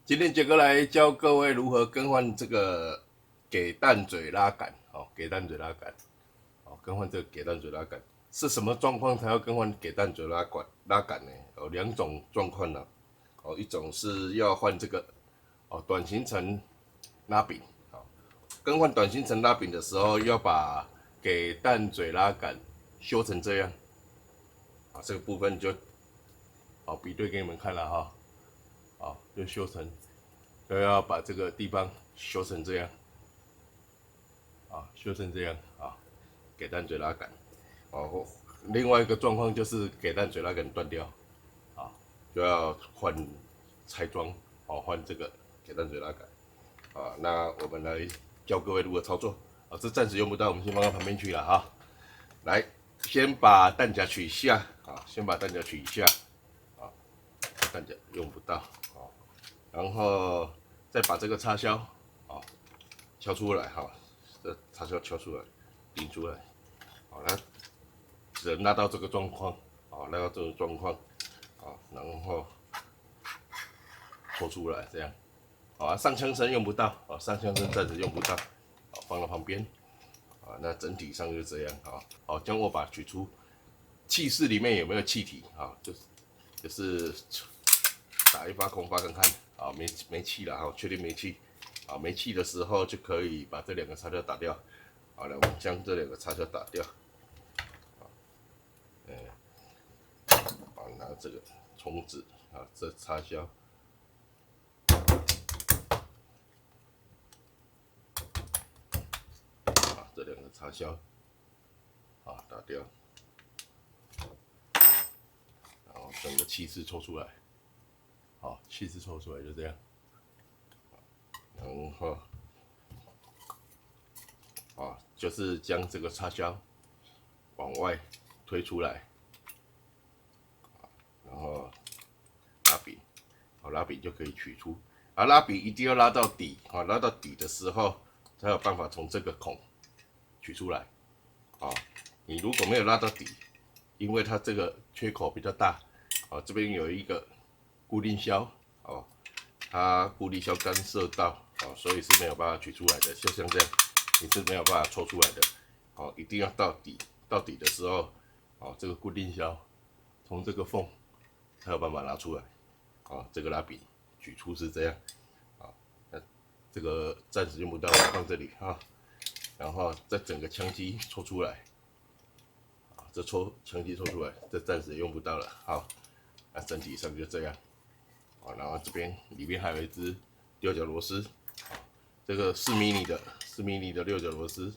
今天杰哥来教各位如何更换这个给蛋嘴拉杆，给蛋嘴拉杆，更换这个给蛋嘴拉杆是什么状况才要更换给蛋嘴拉杆呢？有两种状况呢，一种是要换这个短行程拉柄，更换短行程拉柄的时候要把给蛋嘴拉杆修成这样，这个部分就比对给你们看了哈。就修成，都要把这个地方修成这样，修成这样给蛋嘴拉杆，另外一个状况就是给蛋嘴拉杆断掉，就要换拆装，换这个给蛋嘴拉杆，那我们来教各位如何操作，这暂时用不到，我们先放到旁边去了哈。来，先把弹夹取下，先把弹夹取下，弹夹用不到，然后再把这个插销敲出来这插销敲出来，顶出来，那只能拉到这个状况，拉到这个状况，然后拖出来这样，上枪身用不到，上枪身暂时用不到，放到旁边，那整体上就这样，将握把取出，气室里面有没有气体就是打一发空发看看，没气了，确定没气，没气的时候就可以把这两个插销打掉，好了，我们将这两个插销打掉，拿这个冲子这插销，这两个插销打掉，然后整个气室抽出来，气室抽出来就这样，然后就是将这个插销往外推出来，然后拉柄，拉柄就可以取出，拉柄一定要拉到底，拉到底的时候才有办法从这个孔取出来，你如果没有拉到底，因为它这个缺口比较大，这边有一个固定销，它固定销干涉到，所以是没有办法取出来的，就像这样，你是没有办法抽出来的，一定要到底，到底的时候，这个固定销从这个缝才有办法拿出来，这个拉柄取出是这样，那这个暂时用不到，我放这里然后再整个枪机抽出来，这枪机抽出来，这暂时用不到了，好，那整体上就这样，然后这边里面还有一只六角螺丝，这个4mm的六角螺丝，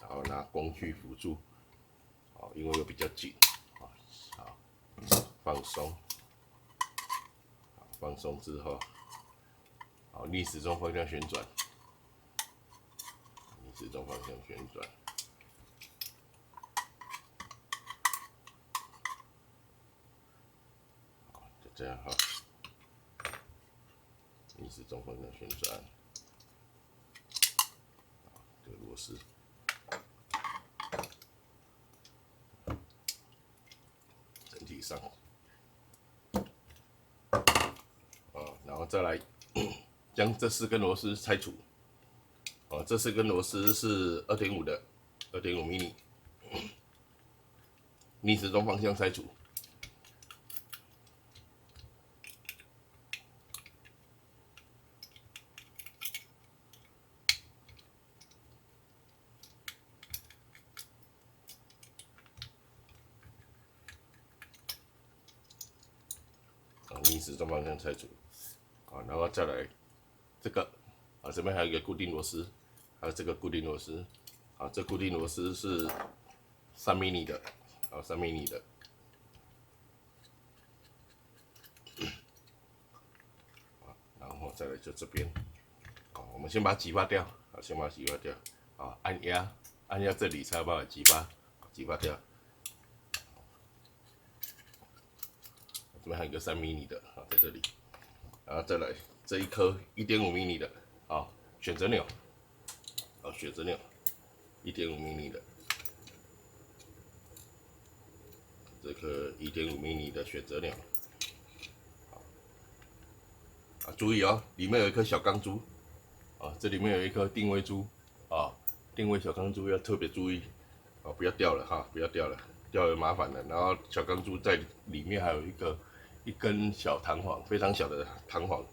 然后拿工具辅助，因为又比较紧，好，放松，放松之后，逆时钟方向旋转，逆时钟方向旋转，就这样逆时钟方向旋转，这个螺丝。整体上，然后再来将这4根螺丝拆除，这4根螺丝是2.5的，2.5 mm，逆时钟方向拆除。逆时钟方向拆除，然后再来这个，这边还有一个固定螺丝，还有这个固定螺丝，这固定螺丝是3 mm 的，3 mm 的，然后再来就这边，我们先把它激发掉，先把它激发掉，按压这里才有办法激发掉。这边还有一个3 mm 的在这里，然后再来这一颗1.5 mm 的选择钮，选择钮1.5 mm 的，这颗1.5 mm 的选择钮，注意哦，里面有一颗小钢珠，啊，这里面有一颗定位珠，啊，定位小钢珠要特别注意，哦，不要掉了哈，不要掉了，掉了麻烦了。然后小钢珠在里面还有一根小弹簧，非常小的弹簧，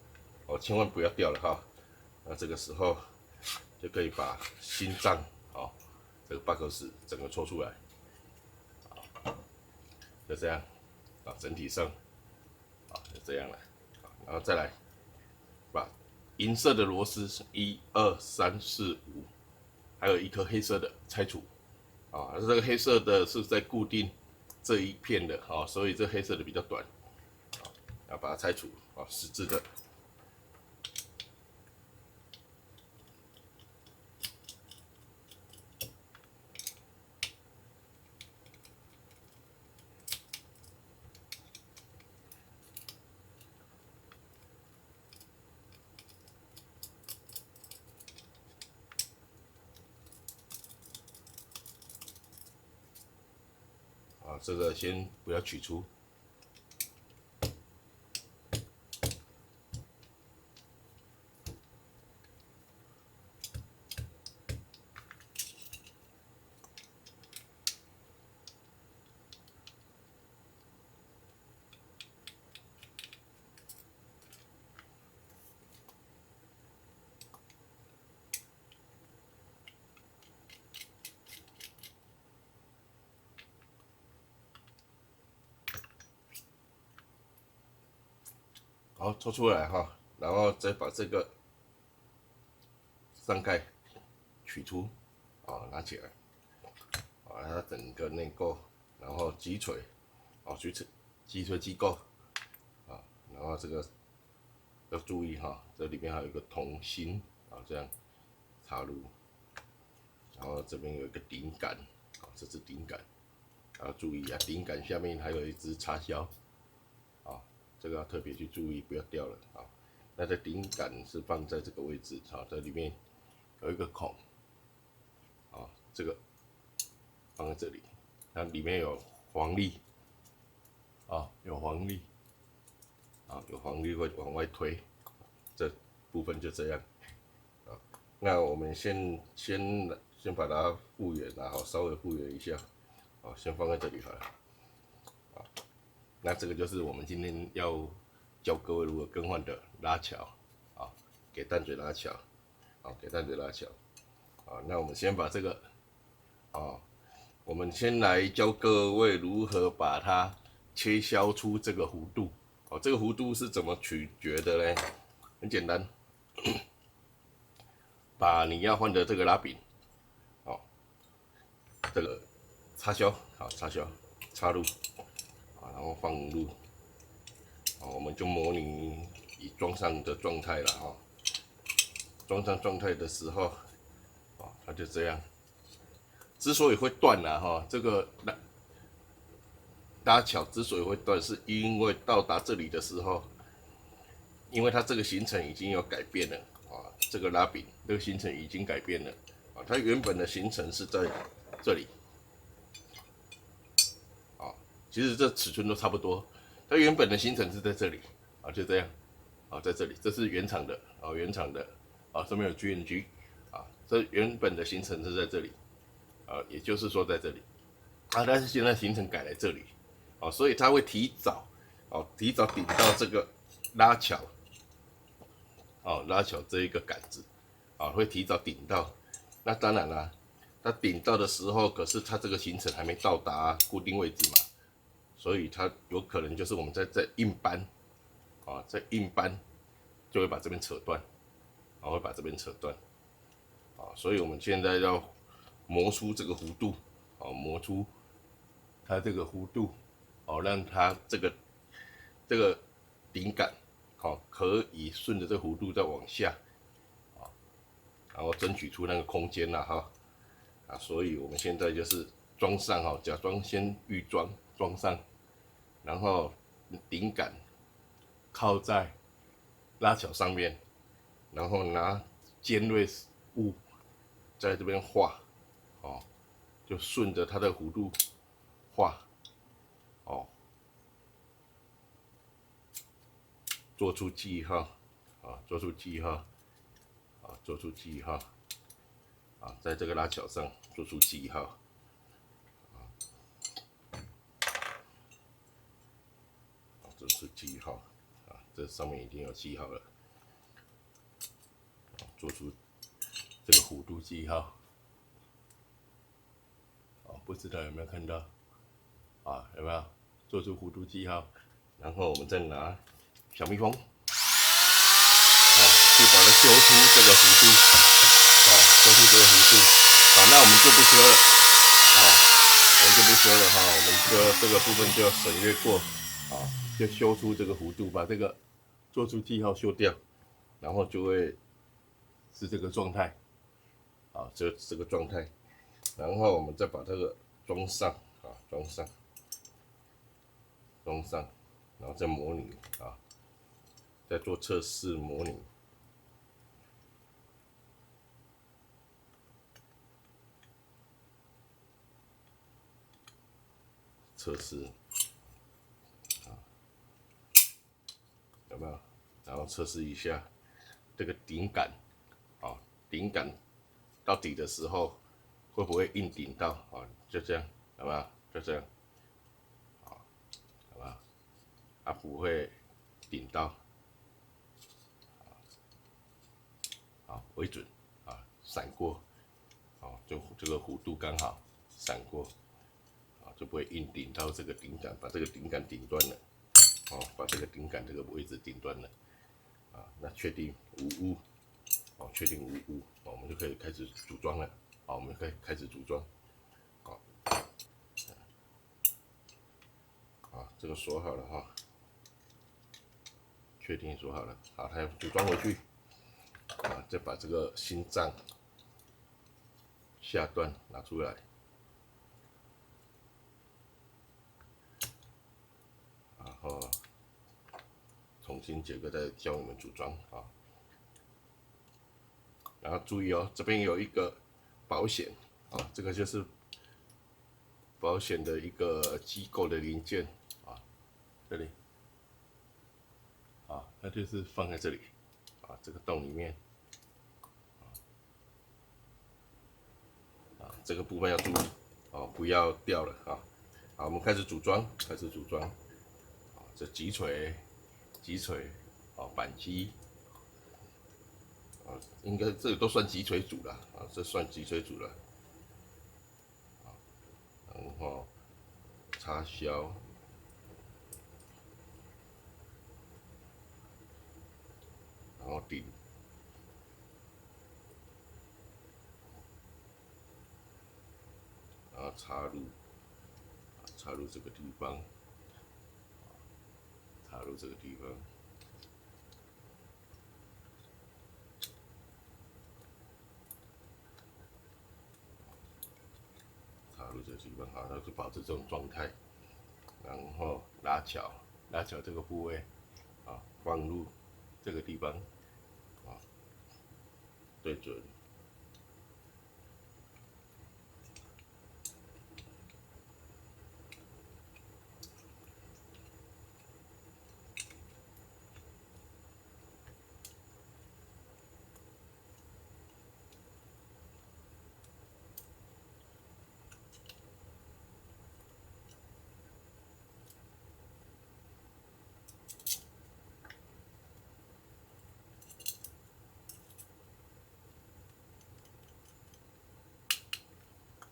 哦，千万不要掉了哈。那这个时候就可以把心脏，哦，这个 box 整个抽出来，就这样，啊，整体上，啊，就这样了，然后再来把银色的螺丝1、2、3、4、5，还有一颗黑色的拆除，啊，这个黑色的是在固定这一片的，啊，所以这黑色的比较短，啊，要把它拆除，啊，十字的。啊，这个先不要取出。好，抽出来哈，然后再把这个上盖取出，啊，拿起来，啊，它整个内构，然后击锤，啊，击锤机构，啊，然后这个要注意哈，这里面还有一个铜芯，啊，这样插入，然后这边有一个顶杆，啊，这是顶杆，要注意啊，顶杆下面还有一支插销，啊，这个要特别去注意，不要掉了啊。那这顶杆是放在这个位置，啊，在里面有一个孔，啊，这个放在这里，它里面有黄力，啊，有黄力，啊，有黄力会往外推，这部分就这样，啊，那我们先把它复原，然后稍微复原一下，啊，先放在这里好了，啊，那这个就是我们今天要教各位如何更换的拉桥，啊，给淡水拉桥，啊，给淡水拉桥，啊，那我们先把这个，啊，我们先来教各位如何把它切削出这个弧度，哦，这个弧度是怎么取决的呢？很简单，把你要换的这个拉柄，哦，这个插销，好，插入，啊，然后放入，啊，我们就模拟已装上的状态了哈。装上状态的时候，啊，它就这样。之所以会断了哈，这个拉桥之所以会断，是因为到达这里的时候，因为它这个行程已经有改变了啊，这个拉柄这个行程已经改变了啊，它原本的行程是在这里，啊，其实这尺寸都差不多，它原本的行程是在这里啊，就这样啊，在这里，这是原厂的啊，原厂的啊，上面有 GNG 啊，这原本的行程是在这里啊，也就是说在这里啊，但是现在行程改来这里啊，所以它会提早顶到这个拉桥。哦，拉桥这一个杆子，啊，会提早顶到。那当然啦，它顶到的时候，可是它这个行程还没到达固定位置嘛，所以它有可能就是我们在硬扳，啊，在硬扳就会把这边扯断，啊，会把这边扯断，啊，所以我们现在要磨出这个弧度，啊，磨出它这个弧度，哦，让它这个顶杆。好，可以顺着这弧度再往下，啊，然后争取出那个空间了哈，啊，所以我们现在就是装上哈，假装先预装上，然后顶杆靠在拉桥上面，然后拿尖锐物在这边画，哦，就顺着它的弧度画，哦，做出记号，啊，啊，做出记号，啊，做出记号，啊，在这个拉桥上做出记号，做出记号，啊，这上面已经有记号了，做出这个弧度记号，啊，不知道有没有看到？啊，有没有做出弧度记号？然后我们再拿小蜜蜂，啊，去把它修出这个弧度，啊，修出这个弧度，啊，那我们就不修了，啊，我们就不修了哈，我们就这个部分就要省略过，啊，就修出这个弧度，把这个做出记号修掉，然后就会是这个状态，啊，这个状态，然后我们再把这个装上，啊，装上，然后再模拟，啊，再做测试模拟。测试，啊，有没有？然后测试一下这个顶杆，啊，顶杆到底的时候会不会硬顶到？啊，就这样，有没有？就这样，啊，有没有？它不会顶到，啊，为准，啊，闪过，啊，就这个弧度刚好闪过，啊，就不会硬顶到这个顶杆，把这个顶杆顶断了，哦，把这个顶杆这个位置顶断了，啊，那确定无误，哦，确定无误，我们就可以开始组装了，好，我们可以开始组装，好，啊，这个锁好了哈，确定锁好了，好，它要组装回去，啊，再把这个心脏下段拿出来，然后重新杰哥再教我们组装啊，然后注意哦，这边有一个保险啊，这个就是保险的一个机构的零件啊，这里。啊，它就是放在这里，啊，这个洞里面，啊，这个部分要注意，哦，不要掉了啊。好，我们开始组装，啊，这击锤，啊，扳机，啊，应该这个都算击锤组了，啊，这算击锤组了，啊，然后插销，然后顶，然后插入这个地方，插入这个地方。插入这个地方，好，那就保持这种状态，然后拉桥这个部位，啊，放入这个地方，啊，对准，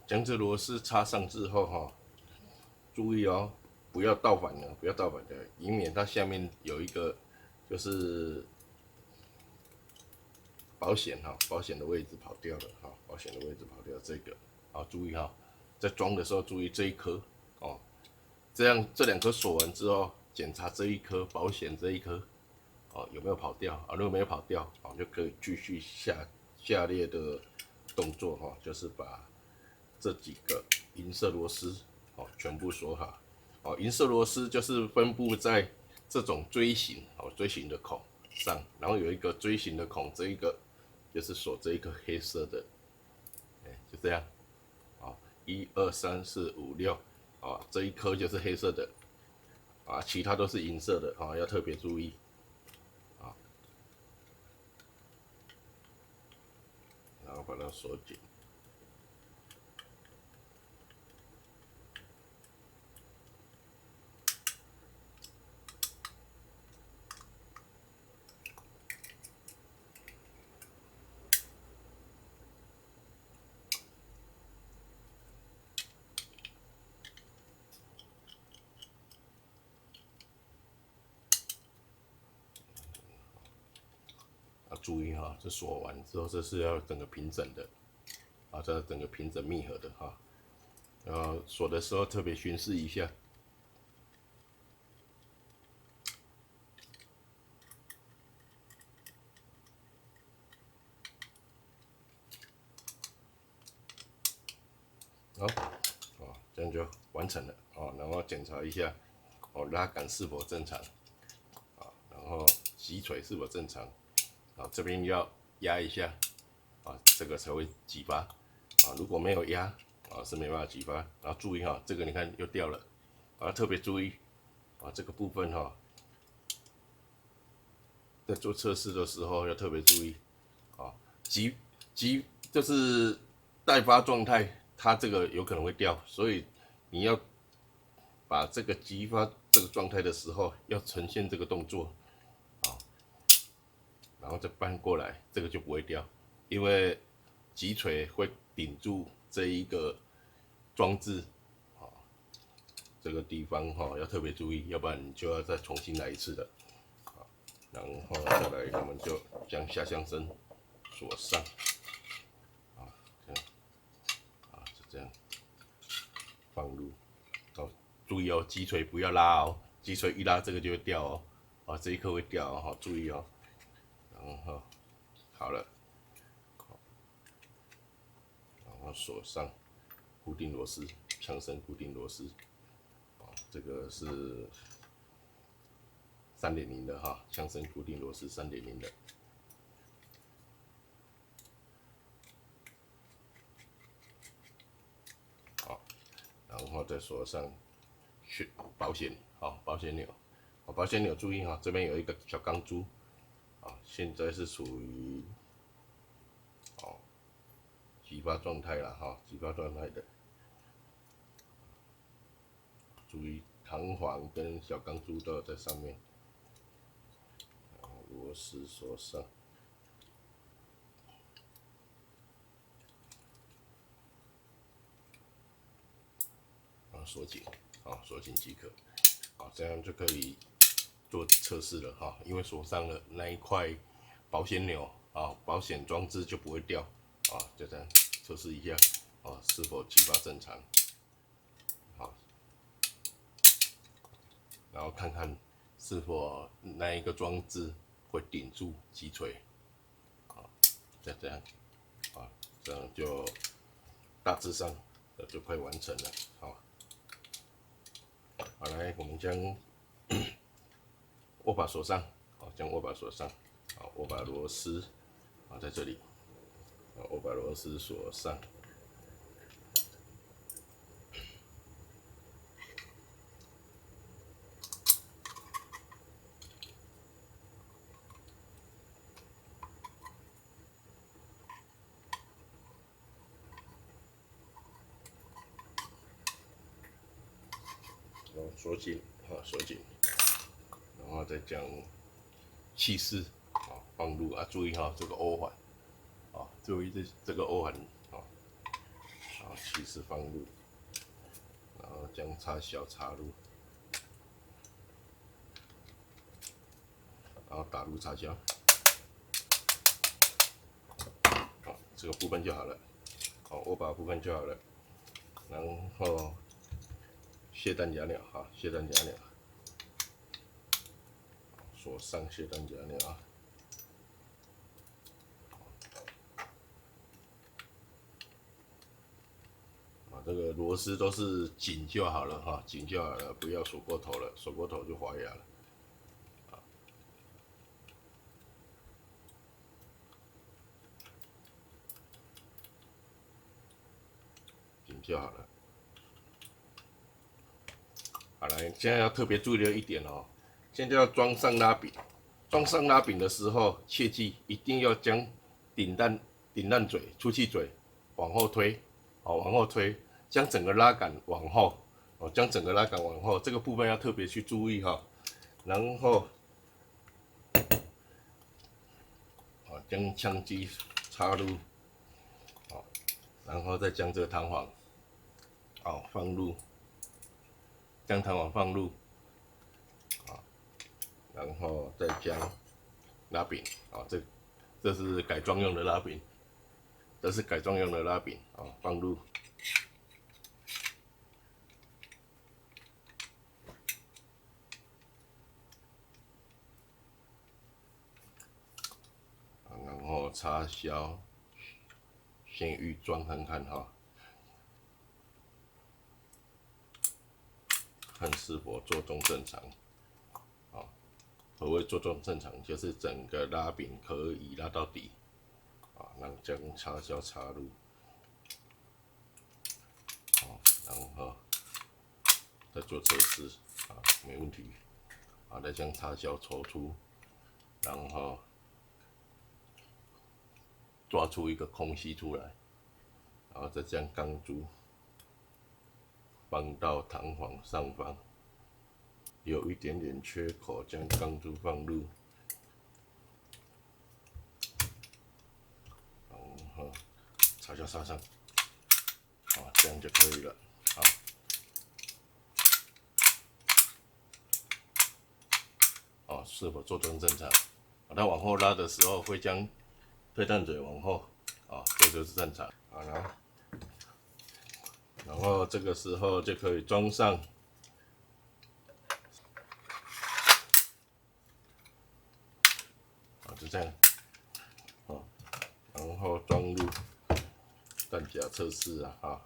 将这螺丝插上之后，哈，注意哦，不要倒反了，以免它下面有一个就是保险哈，保险的位置跑掉了哈，保险的位置跑掉这个，啊，注意哈，在装的时候注意这一颗哦，这样这两颗锁完之后，检查这一颗保险这一颗哦有没有跑掉啊？如果没有跑掉，哦就可以继续下列的动作哈，就是把这几个银色螺丝哦全部锁好。哦，银色螺丝就是分布在这种锥形的孔上，然后有一个锥形的孔，这一个就是锁这一颗黑色的，就这样，啊，1、2、3、4、5、6，啊，这一颗就是黑色的，啊，其他都是银色的，啊，要特别注意，啊，把它锁紧。注意哈，这锁完之后，这是要整个平整的，啊，这整个平整密合的哈。然后锁的时候特别巡视一下。好，哦，这样就完成了哦。然后检查一下，哦，拉杆是否正常，啊，然后击锤是否正常。啊，这边要压一下，啊，这个才会激发，啊，如果没有压，啊，是没办法激发。然后注意哈，这个你看又掉了，啊，特别注意，啊，这个部分哈，在做测试的时候要特别注意，啊，就是待发状态，它这个有可能会掉，所以你要把这个激发这个状态的时候，要呈现这个动作，啊。然后再搬过来，这个就不会掉，因为击锤会顶住这一个装置，啊，这个地方哈要特别注意，要不然你就要再重新来一次的，啊，然后再来我们就将下箱身锁上，啊，这样，啊，就这样放入，哦，注意哦，击锤不要拉哦，击锤一拉这个就会掉哦，啊，这一颗会掉哦，好注意哦。然后好了，然后锁上固定螺丝，枪身固定螺丝，啊，这个是3.0的哈，枪身固定螺丝3.0的。好，然后再锁上保险，好，保险钮，好，保险钮注意哈，这边有一个小钢珠，啊，现在是属于哦激发状态了哈，激发状态的，注意弹簧跟小钢珠都要在上面，然后螺丝锁上，然后锁紧，好，锁紧即可，好，这样就可以做测试了哈，因为锁上了那一块保险钮啊，保险装置就不会掉啊，就这样测试一下啊，是否激发正常，好，然后看看是否那一个装置会顶住击锤，啊，再这样，啊，这样就大致上就快完成了，好，好来，我们将握把锁上，好，将握把锁上，好，握把螺丝，啊，在这里，好，握把螺丝锁上。然后锁紧，好，锁紧，然后再将气势，好，放入啊，注意哈，这个欧环，啊，注意这个欧环，啊，好，气势放入，然后将插销插入，然后打入插销，好，这个部分就好了，好，握把部分就好了，然后卸弹夹钮，哈，卸弹夹钮，锁上卸弹夹钮啊。这个螺丝都是紧就好了哈，紧就好了，不要锁过头了，锁过头就滑牙了。紧就好了。好来，现在要特别注意的一点哦，现在要装上拉柄，装上拉柄的时候，切记一定要将顶弹顶烂嘴、出气嘴往后推，好，往后推，将整个拉杆往后，哦，将整个拉杆往后，这个部分要特别去注意哈。然后，哦，将枪机插入，哦，然后再将这个弹簧，哦，放入，将弹簧放入，啊，然后再将拉柄，啊，这是改装用的拉柄，这是改装用的拉柄，啊，放入。然后插销，先预装看看哈，看是否做中正常。啊，何谓做中正常？就是整个拉柄可以拉到底。啊，然后将插销插入，好，然后再做测试，啊，没问题。好，再将插销抽出，然后抓出一个空隙出来，然后再将钢珠放到弹簧上方，有一点点缺口，将钢珠放入，然后插销插上，好，这样就可以了。好，哦，是否做中正常？把它往后拉的时候，会将推弹嘴往后，啊，这就是正常。好，然后这个时候就可以装上，啊，就这样，啊，然后装入弹夹测试啊，